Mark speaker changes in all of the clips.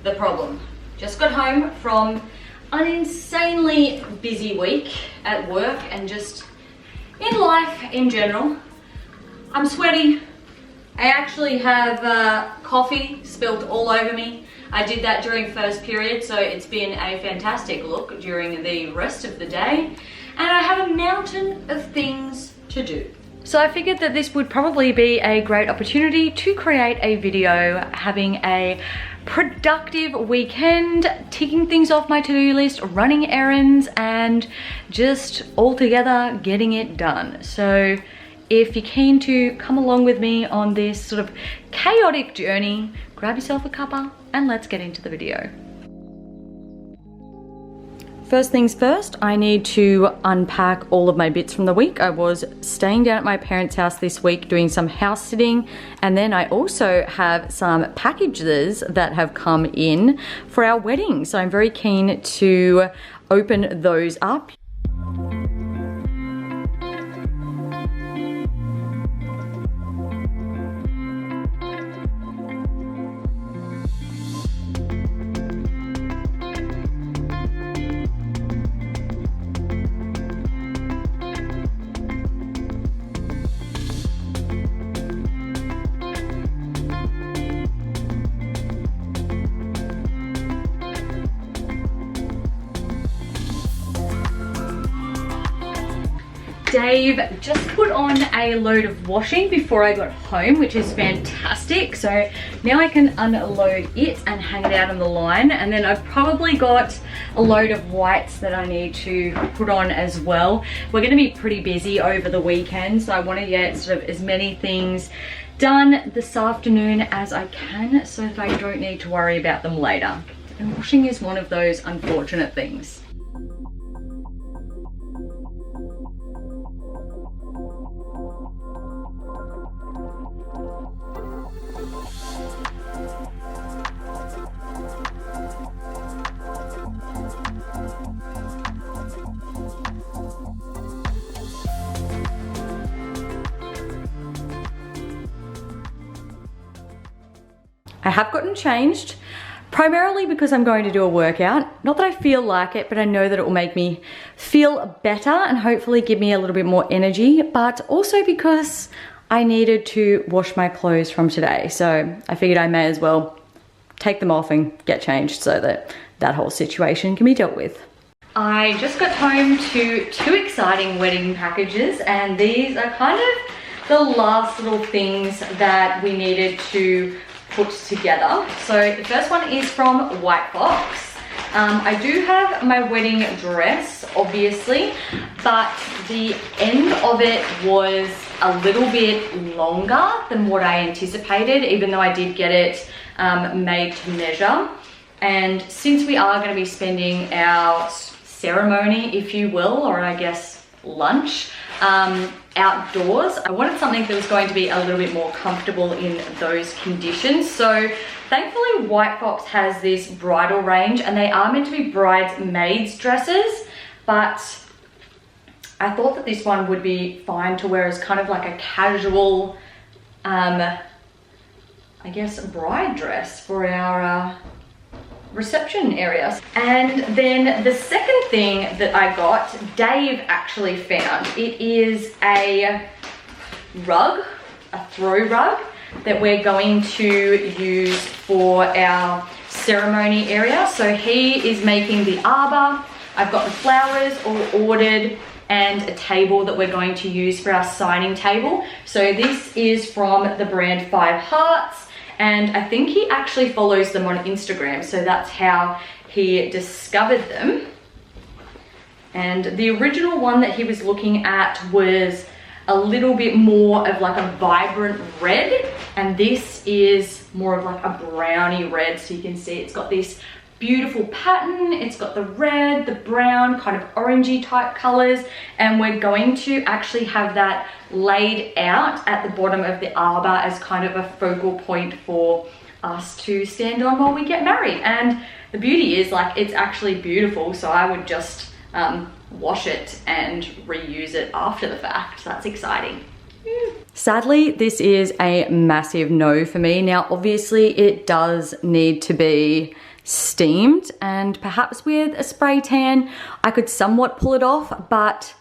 Speaker 1: The problem. Just got home from an insanely busy week at work and just in life in general. I'm sweaty. I actually have coffee spilled all over me. I did that during first period, so it's been a fantastic look during the rest of the day. And I have a mountain of things to do. So I figured that this would probably be a great opportunity to create a video having a productive weekend, ticking things off my to-do list, running errands, and just all together getting it done. So if you're keen to come along with me on this sort of chaotic journey, grab yourself a cuppa and let's get into the video. First things first, I need to unpack all of my bits from the week. I was staying down at my parents' house this week doing some house sitting, and then I also have some packages that have come in for our wedding. So I'm very keen to open those up. Dave just put on a load of washing before I got home, which is fantastic. So now I can unload it and hang it out on the line. And then I've probably got a load of whites that I need to put on as well. We're going to be pretty busy over the weekend, so I want to get sort of as many things done this afternoon as I can so that I don't need to worry about them later. And washing is one of those unfortunate things. I have gotten changed, primarily because I'm going to do a workout. Not that I feel like it, but I know that it will make me feel better and hopefully give me a little bit more energy, but also because I needed to wash my clothes from today. So I figured I may as well take them off and get changed so that that whole situation can be dealt with. I just got home to 2 exciting wedding packages, and these are kind of the last little things that we needed to put together. So the first one is from White Box. I do have my wedding dress, obviously, but the end of it was a little bit longer than what I anticipated, even though I did get it made to measure. And since we are going to be spending our ceremony, if you will, or I guess lunch, outdoors, I wanted something that was going to be a little bit more comfortable in those conditions. So thankfully White Fox has this bridal range, and they are meant to be bridesmaids dresses, but I thought that this one would be fine to wear as kind of like a casual, I guess, bride dress for our reception area. And then the second thing that I got, Dave actually found. It is a rug, a throw rug that we're going to use for our ceremony area. So he is making the arbor. I've got the flowers all ordered and a table that we're going to use for our signing table. So this is from the brand 5 Hearts. And I think he actually follows them on Instagram, so that's how he discovered them. And the original one that he was looking at was a little bit more of like a vibrant red, and this is more of like a browny red. So you can see it's got this beautiful pattern, it's got the red, the brown, kind of orangey type colors, and we're going to actually have that laid out at the bottom of the arbor as kind of a focal point for us to stand on while we get married. And the beauty is, like, it's actually beautiful, so I would just wash it and reuse it after the fact. So that's exciting. Sadly, this is a massive no for me. Now, obviously it does need to be steamed, and perhaps with a spray tan, I could somewhat pull it off, but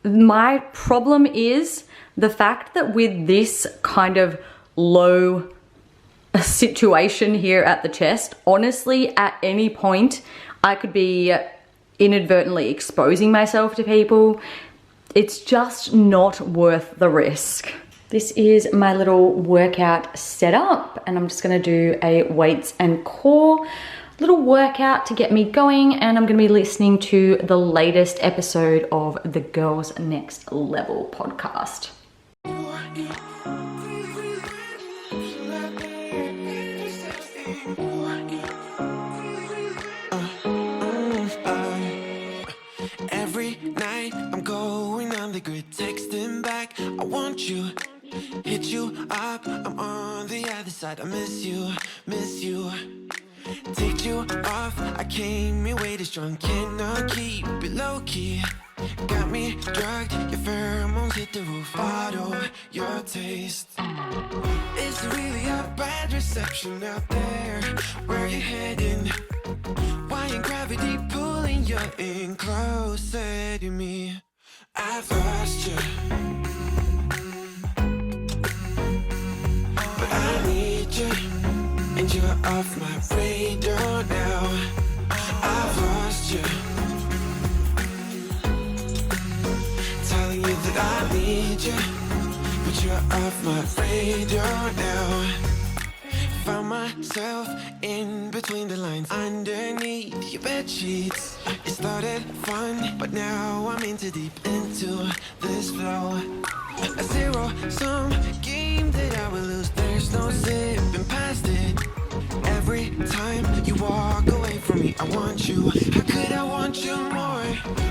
Speaker 1: my problem is the fact that with this kind of low situation here at the chest, honestly, at any point, I could be inadvertently exposing myself to people. It's just not worth the risk. This is my little workout setup, and I'm just gonna do a weights and core little workout to get me going, and I'm gonna be listening to the latest episode of the Girls Next Level podcast.
Speaker 2: Every night I'm going on the grid, texting back, I want you. Hit you up, I'm on the other side. I miss you, miss you. Take you off, I came here way too strong. Cannot keep it low key. Got me drugged, your pheromones hit the roof. Bottle your taste. It's really a bad reception out there. Where you heading? Why ain't gravity pulling you in closer to me? I've lost you, but I need you, and you're off my radar now. I've lost you, telling you that I need you, but you're off my radar now. Found myself in between the lines, underneath your bed sheets. It started fun, but now I'm in too deep into this flow. A zero-sum game that I will lose. There's no zipping past it. Every time you walk away from me, I want you. How could I want you more?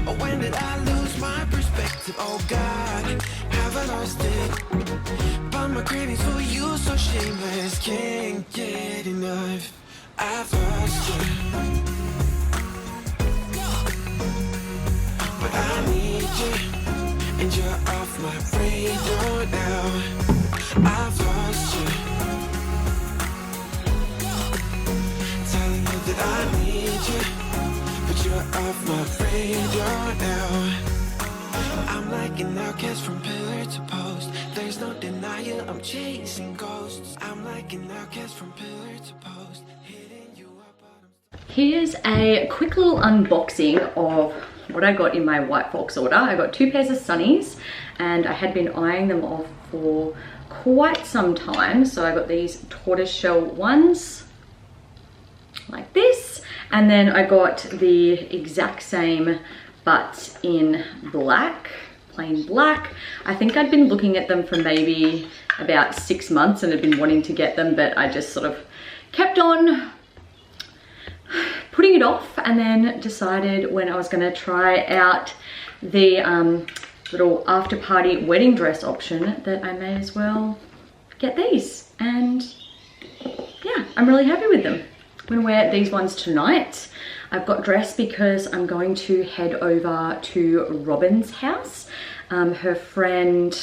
Speaker 2: Or when did I lose my perspective? Oh God, have I lost it? But my cravings for you so shameless, can't get enough. I've lost you, but I need you, and you're off my radar now. I've lost you, telling you that I need you, but you're off my radar now. I'm like an outcast from pillar to post. There's no denial, I'm chasing ghosts. I'm like an outcast from pillar to post, hitting you up.
Speaker 1: Here's a quick little unboxing of what I got in my White Fox order. I got 2 pairs of sunnies, and I had been eyeing them off for quite some time. So I got these tortoiseshell ones like this, and then I got the exact same but in black, plain black. I think I'd been looking at them for maybe about 6 months and had been wanting to get them, but I just sort of kept on putting it off, and then decided when I was gonna try out the little after party wedding dress option that I may as well get these. And yeah, I'm really happy with them. I'm gonna wear these ones tonight. I've got dressed because I'm going to head over to Robyn's house. Her friend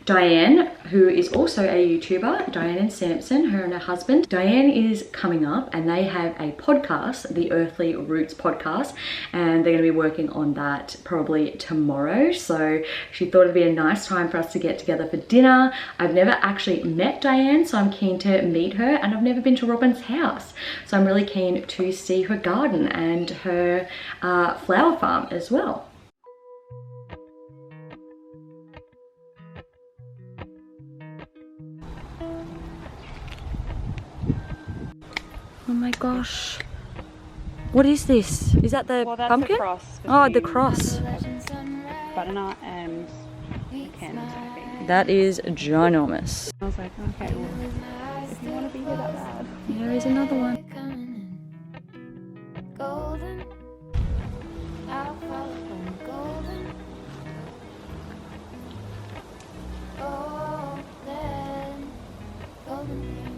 Speaker 1: Diane, who is also a YouTuber, Diane and Samson, her and her husband. Diane is coming up, and they have a podcast, the Earthly Roots podcast, and they're gonna be working on that probably tomorrow. So she thought it'd be a nice time for us to get together for dinner. I've never actually met Diane, so I'm keen to meet her, and I've never been to Robyn's house. So I'm really keen to see her garden and her flower farm as well. Oh my gosh. What is this? Is that the pumpkin?
Speaker 3: The cross.
Speaker 1: Oh, the cross.
Speaker 3: Butternut and candy, I think.
Speaker 1: That is ginormous.
Speaker 3: I was like, okay, well, if you want to be here that bad.
Speaker 1: Here is another one.
Speaker 4: Golden, I'll follow from golden. Golden, golden things.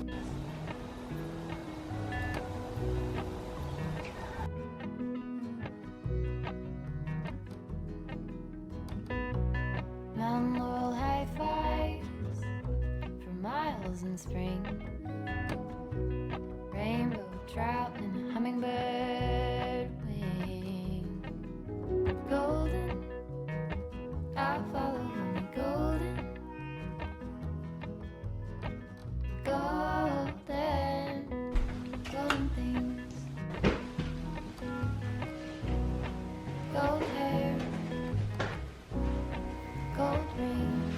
Speaker 4: Mount Laurel high five. spring. Rainbow trout and a hummingbird wing. Golden, I'll follow only golden. Golden, golden things. Gold hair, gold rings,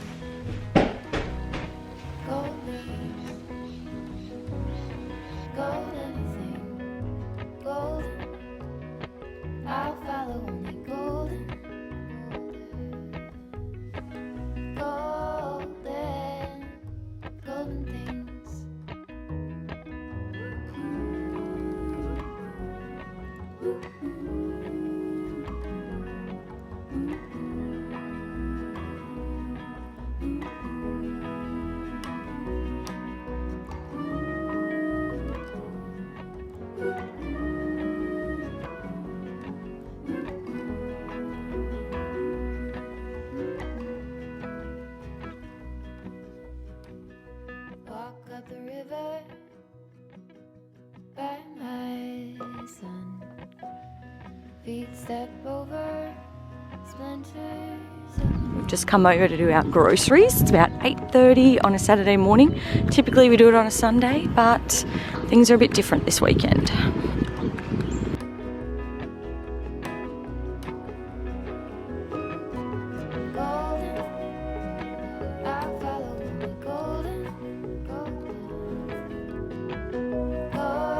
Speaker 4: gold leaves, gold anything, golden. I'll follow only golden, golden, golden things. Walk up the river by my son. Feet step over splinters.
Speaker 1: We've just come over to do our groceries. It's about 8:30 on a Saturday morning. Typically we do it on a Sunday, but things are a bit different this weekend.
Speaker 4: Golden, I'll follow only golden, golden, golden,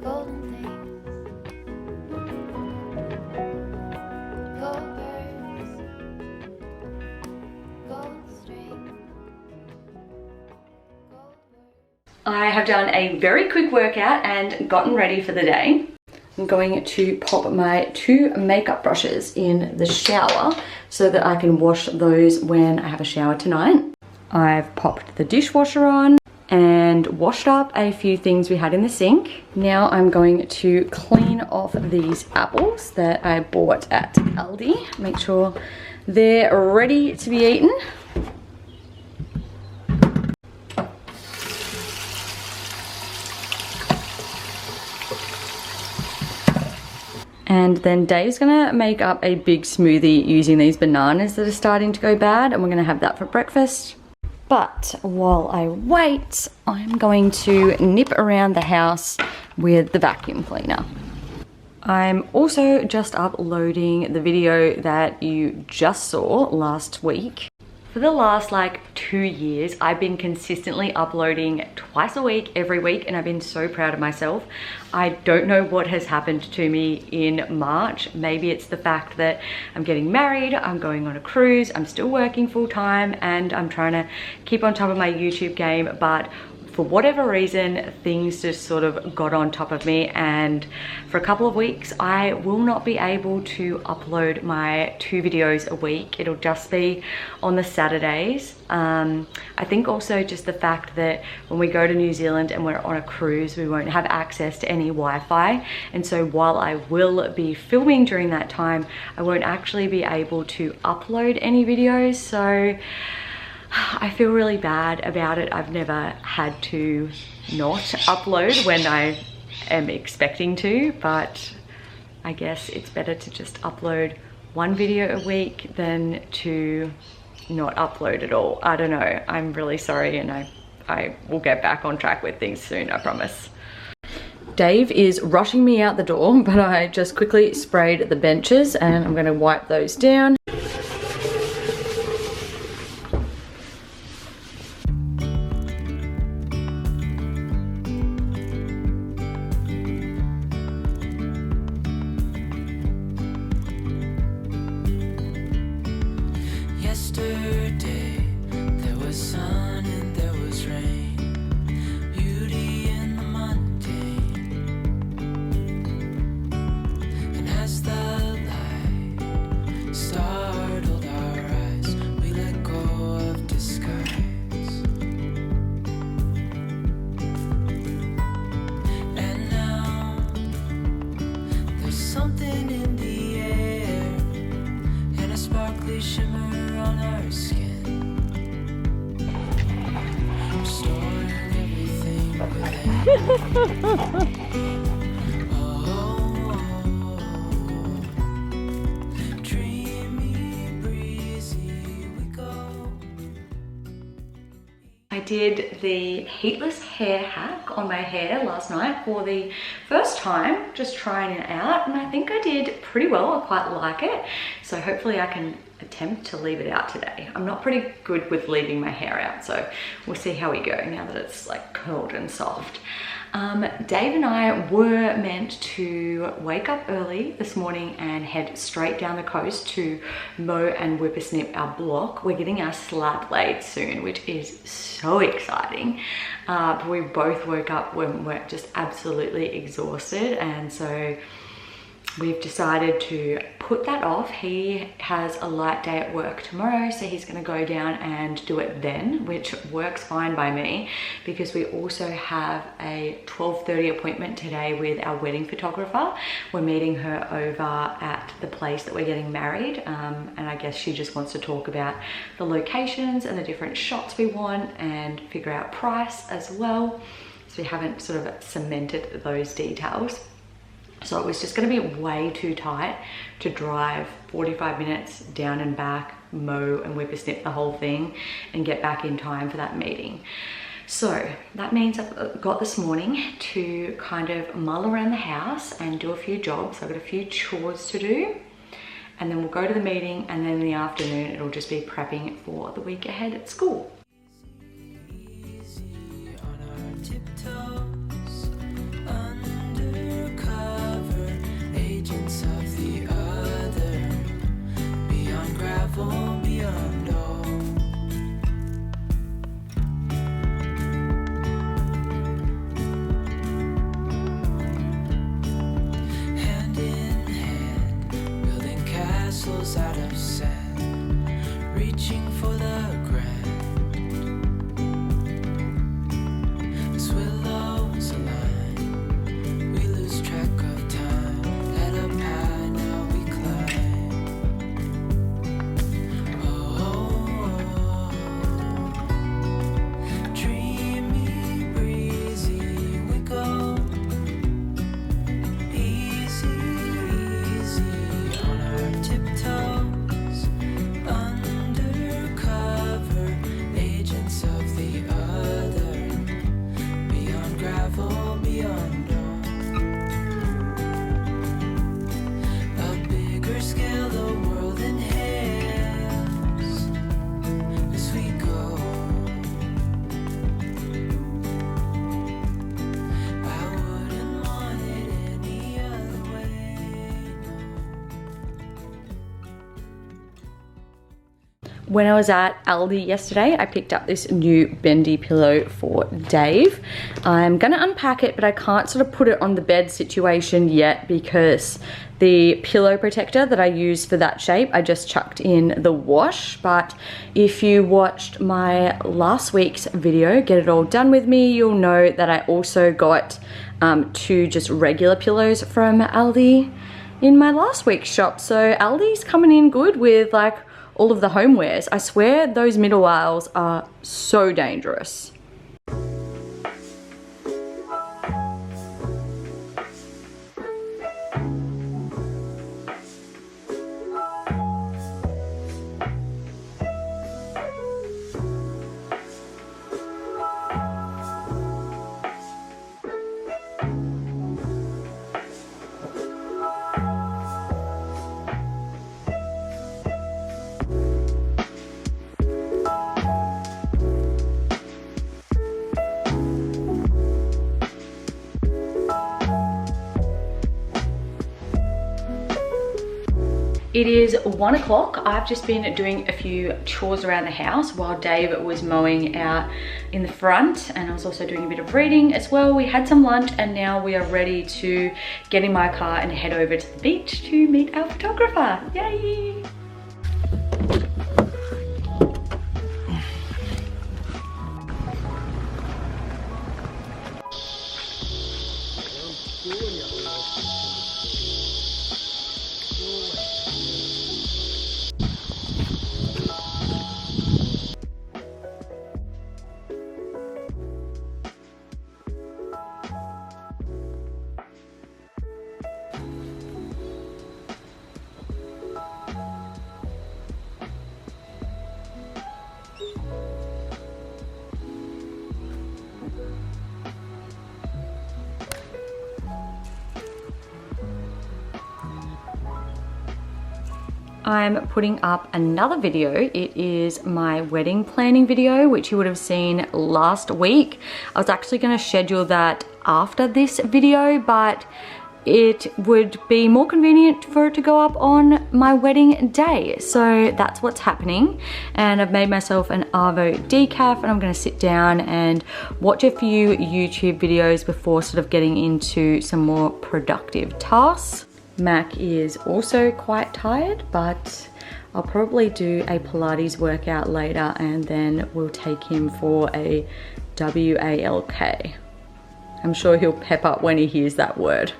Speaker 4: golden things. Gold birds, gold string, gold words.
Speaker 1: I have done a very quick workout and gotten ready for the day. I'm going to pop my 2 makeup brushes in the shower so that I can wash those when I have a shower tonight. I've popped the dishwasher on and washed up a few things we had in the sink. Now I'm going to clean off these apples that I bought at Aldi. Make sure they're ready to be eaten. And then Dave's gonna make up a big smoothie using these bananas that are starting to go bad, and we're gonna have that for breakfast. But while I wait, I'm going to nip around the house with the vacuum cleaner. I'm also just uploading the video that you just saw last week. For the last like 2 years, I've been consistently uploading twice a week, every week, and I've been so proud of myself. I don't know what has happened to me in March. Maybe it's the fact that I'm getting married, I'm going on a cruise, I'm still working full time, and I'm trying to keep on top of my YouTube game, but for whatever reason, things just sort of got on top of me, and for a couple of weeks, I will not be able to upload my 2 videos a week. It'll just be on the Saturdays. I think also just the fact that when we go to New Zealand and we're on a cruise, we won't have access to any Wi-Fi. And so while I will be filming during that time, I won't actually be able to upload any videos. So I feel really bad about it. I've never had to not upload when I am expecting to, but I guess it's better to just upload 1 video a week than to not upload at all. I don't know. I'm really sorry, and I will get back on track with things soon, I promise. Dave is rushing me out the door, but I just quickly sprayed the benches and I'm going to wipe those down.
Speaker 2: Yesterday there was sun and there was rain, beauty in the mundane. And as the light started
Speaker 1: I did the heatless hair hack on my hair last night for the first time, just trying it out, and I think I did pretty well. I quite like it, so hopefully I can attempt to leave it out today. I'm not pretty good with leaving my hair out, so we'll see how we go now that it's like curled and soft. Dave and I were meant to wake up early this morning and head straight down the coast to mow and whippersnip our block. We're getting our slab laid soon, which is so exciting. But we both woke up when we're just absolutely exhausted, and so we've decided to put that off. He has a light day at work tomorrow, so he's going to go down and do it then, which works fine by me because we also have a 12:30 appointment today with our wedding photographer. We're meeting her over at the place that we're getting married, and I guess she just wants to talk about the locations and the different shots we want and figure out price as well. So we haven't sort of cemented those details. So it was just going to be way too tight to drive 45 minutes down and back, mow and whippersnip the whole thing and get back in time for that meeting. So that means I've got this morning to kind of mull around the house and do a few jobs. I've got a few chores to do, and then we'll go to the meeting, and then in the afternoon it'll just be prepping for the week ahead at school.
Speaker 2: Out of sand, reaching for the grand. As willows align, we lose track of time. Head up high, now we climb. Oh, dreamy, breezy, we go. Easy, easy on our tiptoes, undercover agents of the other, beyond gravel, beyond a bigger scale, the world inhales as we go. I wouldn't want it any other way, no.
Speaker 1: When I was at Aldi yesterday, I picked up this new bendy pillow for Dave. I'm gonna unpack it, but I can't sort of put it on the bed situation yet because the pillow protector that I use for that shape, I just chucked in the wash. But if you watched my last week's video, Get It All Done With Me, you'll know that I also got 2 just regular pillows from Aldi in my last week's shop. So Aldi's coming in good with like all of the homewares. I swear those middle aisles are so dangerous. It is 1 o'clock. I've just been doing a few chores around the house while Dave was mowing out in the front, and I was also doing a bit of reading as well. We had some lunch and now we are ready to get in my car and head over to the beach to meet our photographer. Yay! I'm putting up another video. It is my wedding planning video, which you would have seen last week. I was actually going to schedule that after this video, but it would be more convenient for it to go up on my wedding day. So that's what's happening. And I've made myself an Arvo decaf, and I'm gonna sit down and watch a few YouTube videos before sort of getting into some more productive tasks. Mac is also quite tired, but I'll probably do a Pilates workout later, and then we'll take him for a WALK. I'm sure he'll pep up when he hears that word.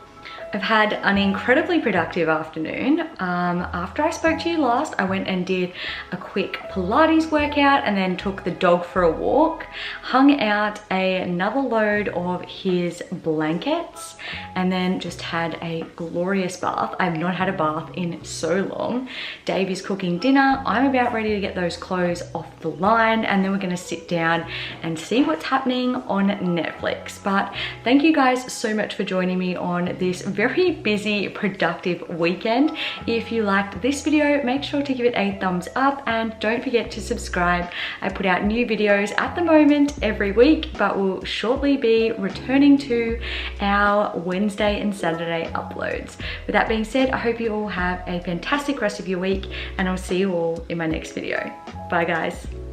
Speaker 1: I've had an incredibly productive afternoon. After I spoke to you last, I went and did a quick Pilates workout and then took the dog for a walk, hung out another load of his blankets, and then just had a glorious bath. I've not had a bath in so long. Dave is cooking dinner. I'm about ready to get those clothes off the line, and then we're gonna sit down and see what's happening on Netflix. But thank you guys so much for joining me on this very busy, productive weekend. If you liked this video, make sure to give it a thumbs up, and don't forget to subscribe. I put out new videos at the moment every week, but we'll shortly be returning to our Wednesday and Saturday uploads. With that being said, I hope you all have a fantastic rest of your week, and I'll see you all in my next video. Bye guys.